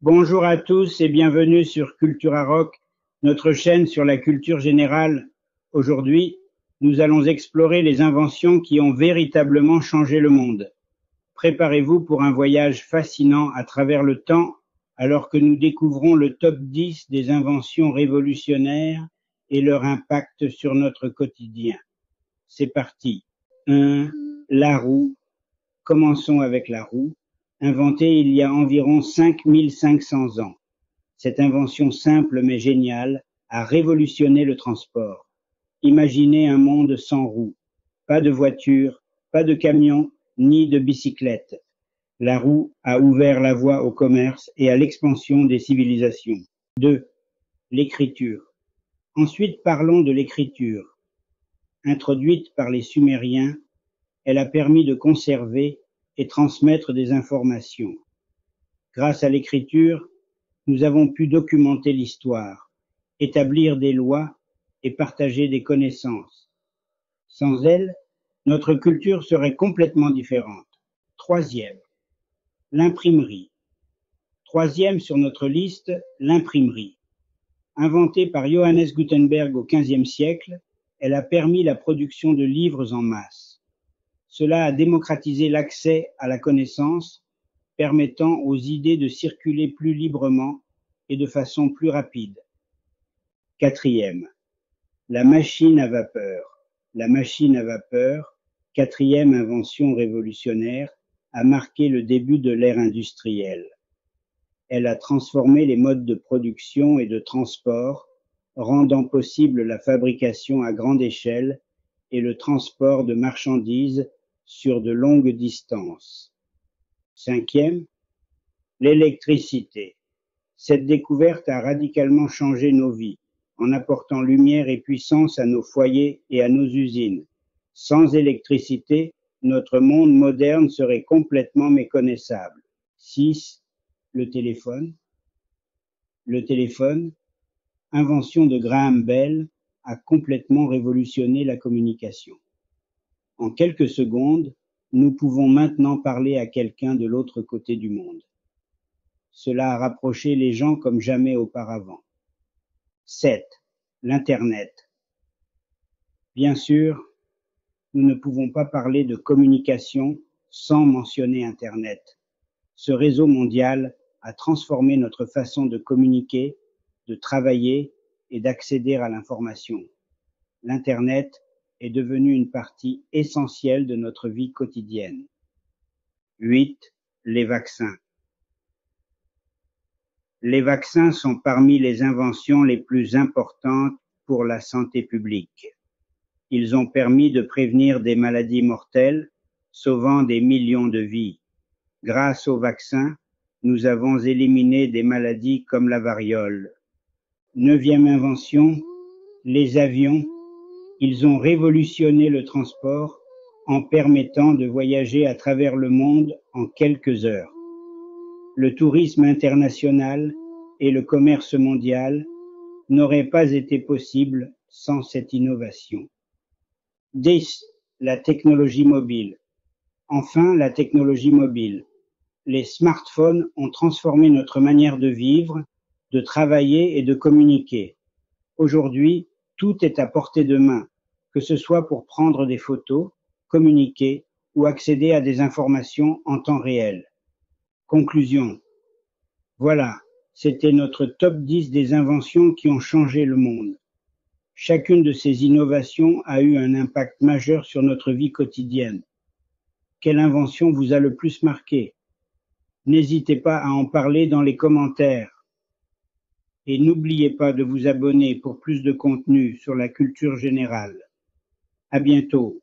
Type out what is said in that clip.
Bonjour à tous et bienvenue sur Cultura Rock, notre chaîne sur la culture générale. Aujourd'hui, nous allons explorer les inventions qui ont véritablement changé le monde. Préparez-vous pour un voyage fascinant à travers le temps alors que nous découvrons le top 10 des inventions révolutionnaires et leur impact sur notre quotidien. C'est parti. 1. La roue. Commençons avec la roue. Inventée il y a environ 5500 ans. Cette invention simple mais géniale a révolutionné le transport. Imaginez un monde sans roues. Pas de voiture, pas de camion, ni de bicyclette. La roue a ouvert la voie au commerce et à l'expansion des civilisations. 2. L'écriture. Ensuite, parlons de l'écriture. Introduite par les Sumériens, elle a permis de conserver et transmettre des informations. Grâce à l'écriture, nous avons pu documenter l'histoire, établir des lois et partager des connaissances. Sans elle, notre culture serait complètement différente. Troisième, l'imprimerie. Troisième sur notre liste, l'imprimerie. Inventée par Johannes Gutenberg au XVe siècle, elle a permis la production de livres en masse. Cela a démocratisé l'accès à la connaissance, permettant aux idées de circuler plus librement et de façon plus rapide. Quatrième, la machine à vapeur. La machine à vapeur, quatrième invention révolutionnaire, a marqué le début de l'ère industrielle. Elle a transformé les modes de production et de transport, rendant possible la fabrication à grande échelle et le transport de marchandises sur de longues distances. Cinquième, l'électricité. Cette découverte a radicalement changé nos vies, en apportant lumière et puissance à nos foyers et à nos usines. Sans électricité, notre monde moderne serait complètement méconnaissable. 6. Le téléphone. Le téléphone, invention de Graham Bell, a complètement révolutionné la communication. En quelques secondes, nous pouvons maintenant parler à quelqu'un de l'autre côté du monde. Cela a rapproché les gens comme jamais auparavant. 7. L'Internet. Bien sûr, nous ne pouvons pas parler de communication sans mentionner Internet. Ce réseau mondial a transformé notre façon de communiquer, de travailler et d'accéder à l'information. L'Internet est devenu une partie essentielle de notre vie quotidienne. 8. Les vaccins. Les vaccins sont parmi les inventions les plus importantes pour la santé publique. Ils ont permis de prévenir des maladies mortelles, sauvant des millions de vies. Grâce aux vaccins, nous avons éliminé des maladies comme la variole. 9e invention, les avions. Ils ont révolutionné le transport en permettant de voyager à travers le monde en quelques heures. Le tourisme international et le commerce mondial n'auraient pas été possibles sans cette innovation. 10. La technologie mobile. Enfin, la technologie mobile. Les smartphones ont transformé notre manière de vivre, de travailler et de communiquer. Aujourd'hui, tout est à portée de main, que ce soit pour prendre des photos, communiquer ou accéder à des informations en temps réel. Conclusion. Voilà, c'était notre top 10 des inventions qui ont changé le monde. Chacune de ces innovations a eu un impact majeur sur notre vie quotidienne. Quelle invention vous a le plus marqué? N'hésitez pas à en parler dans les commentaires. Et n'oubliez pas de vous abonner pour plus de contenu sur la culture générale. À bientôt.